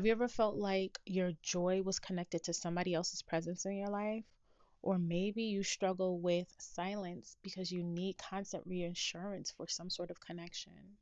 Have you ever felt like your joy was connected to somebody else's presence in your life? Or maybe you struggle with silence because you need constant reassurance for some sort of connection.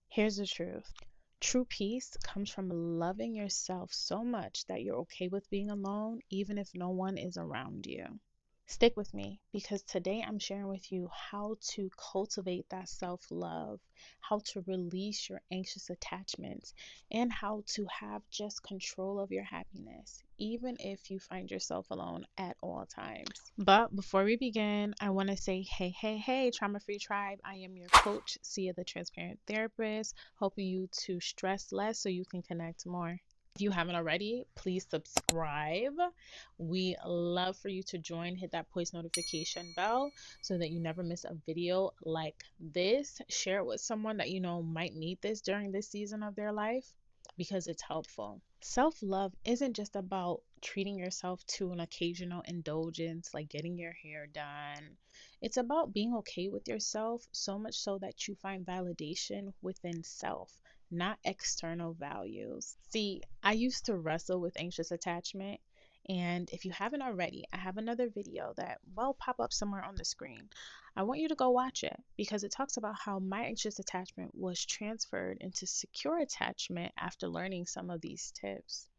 Here's the truth. True peace comes from loving yourself so much that you're okay with being alone, even if no one is around you. Stick with me because today I'm sharing with you how to cultivate that self love, how to release your anxious attachments, and how to have just control of your happiness, even if you find yourself alone at all times. But before we begin, I want to say hey, Trauma Free Tribe. I am your coach, Sia the Transparent Therapist, helping you to stress less so you can connect more. If you haven't already, please subscribe. We love for you to join, hit that post notification bell so that you never miss a video like this. Share it with someone that you know might need this during this season of their life because it's helpful. Self-love isn't just about treating yourself to an occasional indulgence like getting your hair done. It's about being okay with yourself so much so that you find validation within self, not external values. See, I used to wrestle with anxious attachment, and if you haven't already, I have another video that will pop up somewhere on the screen. I want you to go watch it because it talks about how my anxious attachment was transferred into secure attachment after learning some of these tips.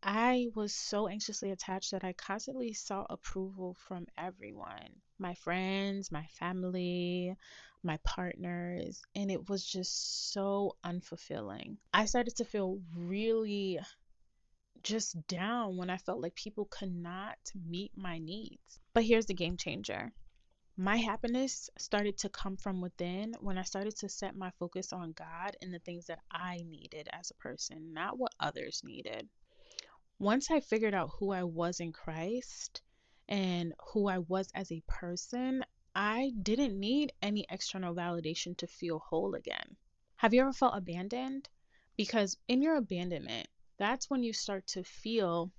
I was so anxiously attached that I constantly sought approval from everyone, my friends, my family, my partners, and it was just so unfulfilling. I started to feel really just down when I felt like people could not meet my needs. But here's the game changer. My happiness started to come from within when I started to set my focus on God and the things that I needed as a person, not what others needed. Once I figured out who I was in Christ and who I was as a person, I didn't need any external validation to feel whole again. Have you ever felt abandoned? Because in your abandonment, that's when you start to feel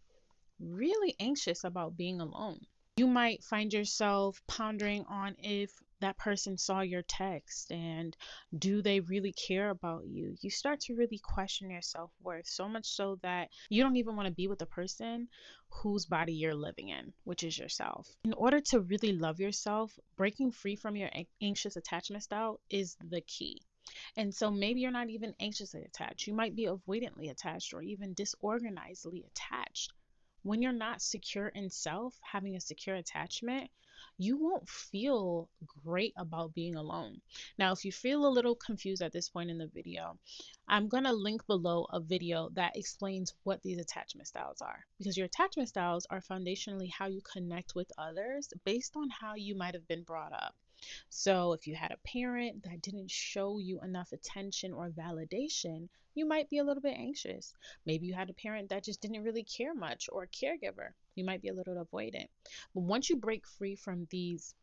really anxious about being alone. You might find yourself pondering on if that person saw your text and do they really care about you. You start to really question your self-worth so much so that you don't even want to be with the person whose body you're living in, which is yourself. In order to really love yourself, breaking free from your anxious attachment style is the key. And so maybe you're not even anxiously attached. You might be avoidantly attached or even disorganizedly attached. When you're not secure in self, having a secure attachment, you won't feel great about being alone. Now, if you feel a little confused at this point in the video, I'm going to link below a video that explains what these attachment styles are. Because your attachment styles are foundationally how you connect with others based on how you might have been brought up. So if you had a parent that didn't show you enough attention or validation, you might be a little bit anxious. Maybe you had a parent that just didn't really care much or a caregiver. You might be a little avoidant. But once you break free from these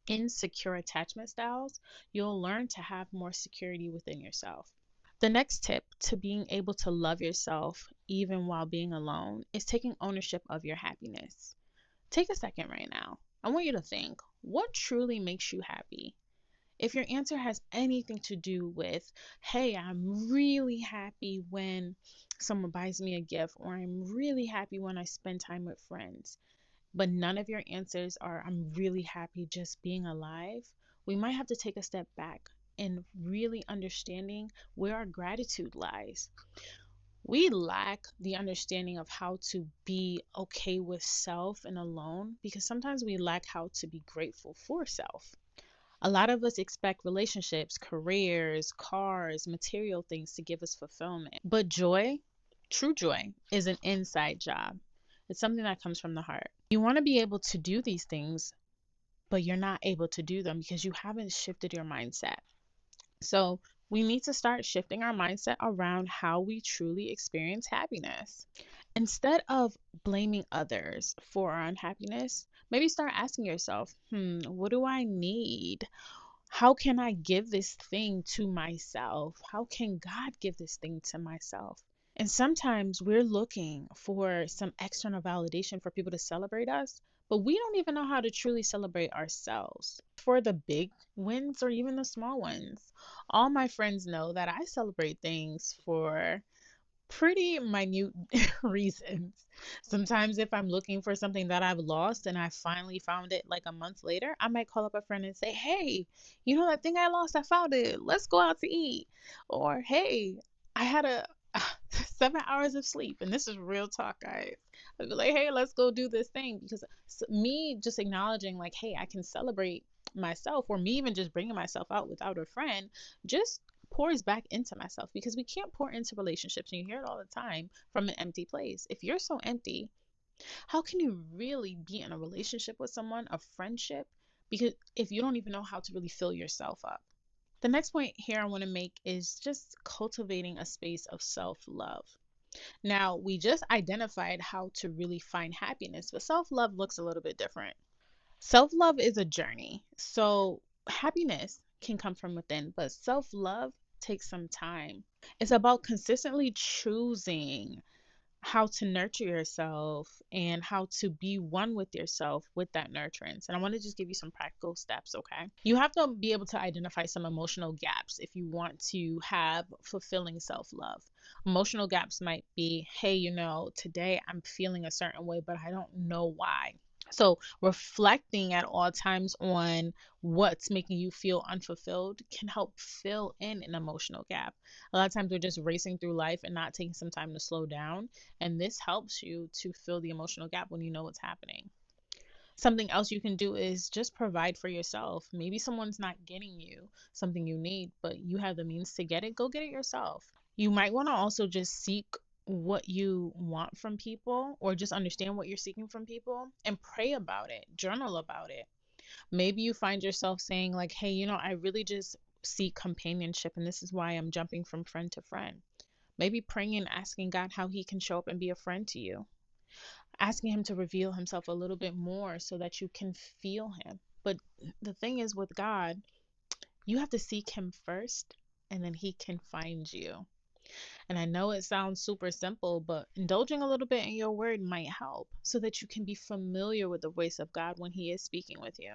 insecure attachment styles, you'll learn to have more security within yourself. The next tip to being able to love yourself even while being alone is taking ownership of your happiness. Take a second right now. I want you to think, what truly makes you happy? If your answer has anything to do with, hey, I'm really happy when someone buys me a gift, or I'm really happy when I spend time with friends, but none of your answers are, I'm really happy just being alive, we might have to take a step back and really understanding where our gratitude lies. We lack the understanding of how to be okay with self and alone because sometimes we lack how to be grateful for self. A lot of us expect relationships, careers, cars, material things to give us fulfillment. But joy, true joy, is an inside job. It's something that comes from the heart. You want to be able to do these things, but you're not able to do them because you haven't shifted your mindset. So we need to start shifting our mindset around how we truly experience happiness. Instead of blaming others for our unhappiness, maybe start asking yourself, what do I need? How can I give this thing to myself? How can God give this thing to myself? And sometimes we're looking for some external validation for people to celebrate us, but we don't even know how to truly celebrate ourselves. For the big wins or even the small ones, all my friends know that I celebrate things for Pretty minute reasons. Sometimes, if I'm looking for something that I've lost and I finally found it like a month later, I might call up a friend and say, "Hey, you know that thing I lost? I found it. Let's go out to eat." Or, "Hey, I had a 7 hours of sleep," and this is real talk, guys. I'd be like, "Hey, let's go do this thing," because me just acknowledging, like, "Hey, I can celebrate myself," or me even just bringing myself out without a friend, just pours back into myself, because we can't pour into relationships, and you hear it all the time, from an empty place. If you're so empty, how can you really be in a relationship with someone, a friendship, because if you don't even know how to really fill yourself up? The next point here I want to make is just cultivating a space of self-love. Now, we just identified how to really find happiness, but self-love looks a little bit different. Self-love is a journey. So happiness can come from within, but self-love takes some time. It's about consistently choosing how to nurture yourself and how to be one with yourself with that nurturance. And I want to just give you some practical steps, okay? You have to be able to identify some emotional gaps if you want to have fulfilling self love. Emotional gaps might be, hey, today I'm feeling a certain way, but I don't know why. So, reflecting at all times on what's making you feel unfulfilled can help fill in an emotional gap. A lot of times we're just racing through life and not taking some time to slow down. And this helps you to fill the emotional gap when you know what's happening. Something else you can do is just provide for yourself. Maybe someone's not getting you something you need, but you have the means to get it. Go get it yourself. You might want to also just seek what you want from people, or just understand what you're seeking from people and pray about it, journal about it. Maybe you find yourself saying, like, hey, I really just seek companionship, and this is why I'm jumping from friend to friend. Maybe praying and asking God how He can show up and be a friend to you, asking Him to reveal Himself a little bit more so that you can feel Him. But the thing is, with God, you have to seek Him first, and then He can find you. And I know it sounds super simple, but indulging a little bit in your word might help so that you can be familiar with the voice of God when He is speaking with you.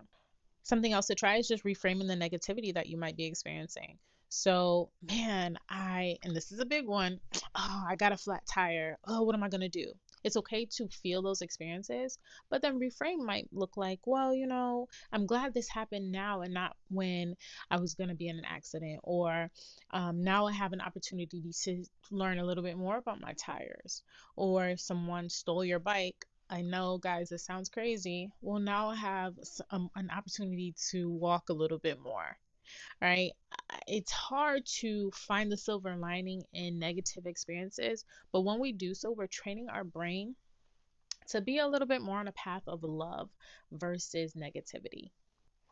Something else to try is just reframing the negativity that you might be experiencing. So, man, and this is a big one. Oh, I got a flat tire. Oh, what am I going to do? It's okay to feel those experiences, but then reframe might look like, well, I'm glad this happened now and not when I was going to be in an accident, or now I have an opportunity to learn a little bit more about my tires, or if someone stole your bike. I know, guys, it sounds crazy. Well, now I have an opportunity to walk a little bit more, right? It's hard to find the silver lining in negative experiences, but when we do so, we're training our brain to be a little bit more on a path of love versus negativity.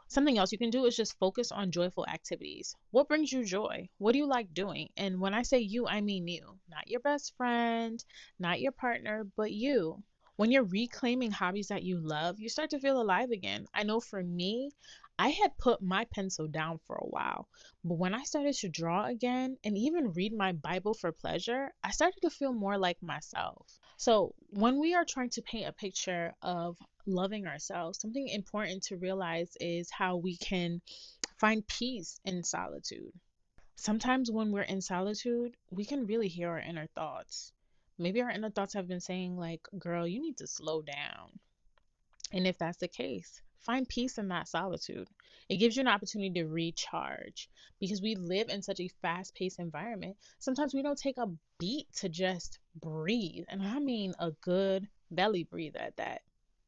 Something else you can do is just focus on joyful activities. What brings you joy? What do you like doing? And when I say you, I mean you, not your best friend, not your partner, but you. When you're reclaiming hobbies that you love, you start to feel alive again. I know for me, I had put my pencil down for a while, but when I started to draw again and even read my Bible for pleasure, I started to feel more like myself. So, when we are trying to paint a picture of loving ourselves, something important to realize is how we can find peace in solitude. Sometimes when we're in solitude, we can really hear our inner thoughts. Maybe our inner thoughts have been saying, like, girl, you need to slow down. And if that's the case, find peace in that solitude. It gives you an opportunity to recharge, because we live in such a fast paced environment. Sometimes we don't take a beat to just breathe. And I mean a good belly breathe at that.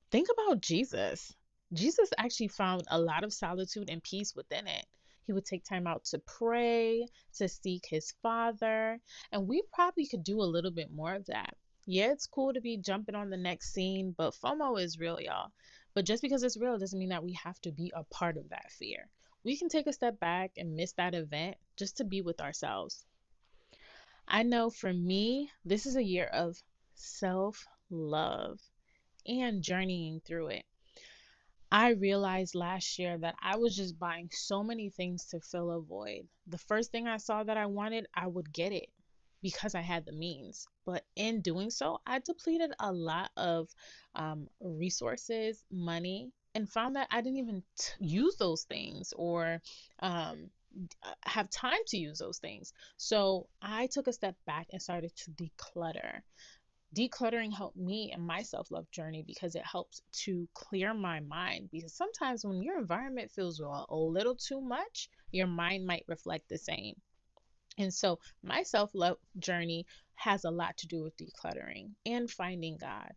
Think about Jesus. Jesus actually found a lot of solitude and peace within it. He would take time out to pray, to seek his Father, and we probably could do a little bit more of that. Yeah, it's cool to be jumping on the next scene, but FOMO is real, y'all. But just because it's real doesn't mean that we have to be a part of that fear. We can take a step back and miss that event just to be with ourselves. I know for me, this is a year of self love and journeying through it. I realized last year that I was just buying so many things to fill a void. The first thing I saw that I wanted, I would get it because I had the means. But in doing so, I depleted a lot of resources, money, and found that I didn't even use those things, or have time to use those things. So I took a step back and started to declutter. Decluttering helped me in my self-love journey because it helps to clear my mind, because sometimes when your environment feels a little too much, your mind might reflect the same. And so my self-love journey has a lot to do with decluttering and finding God.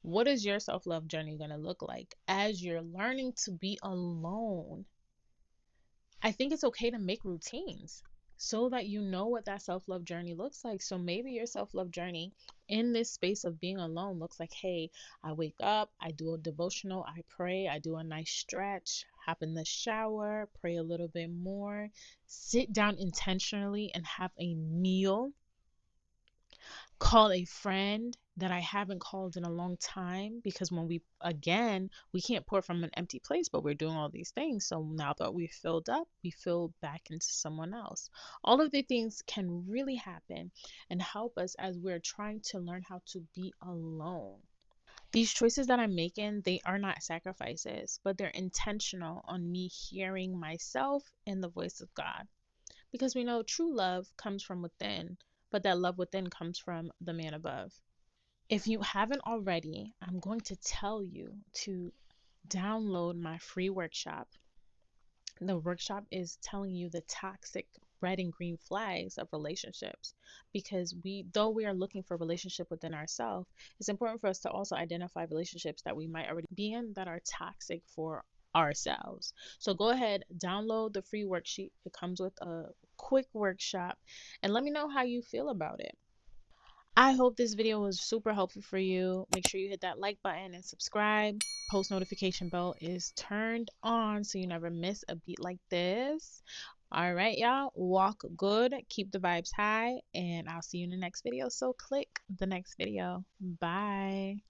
What is your self-love journey going to look like as you're learning to be alone? I think it's okay to make routines so that you know what that self love journey looks like. So maybe your self love journey in this space of being alone looks like, hey, I wake up, I do a devotional, I pray, I do a nice stretch, hop in the shower, pray a little bit more, sit down intentionally and have a meal, call a friend that I haven't called in a long time, because when we, again, we can't pour from an empty place, but we're doing all these things. So now that we've filled up, we fill back into someone else. All of the things can really happen and help us as we're trying to learn how to be alone. These choices that I'm making, they are not sacrifices, but they're intentional on me hearing myself and the voice of God. Because we know true love comes from within, but that love within comes from the man above. If you haven't already, I'm going to tell you to download my free workshop. The workshop is telling you the toxic red and green flags of relationships, because though we are looking for relationship within ourselves, it's important for us to also identify relationships that we might already be in that are toxic for ourselves. So go ahead, download the free worksheet. It comes with a quick workshop, and let me know how you feel about it. I hope this video was super helpful for you. Make sure you hit that like button and subscribe. Post notification bell is turned on so you never miss a beat like this. All right, y'all. Walk good, keep the vibes high, and I'll see you in the next video. So click the next video. Bye.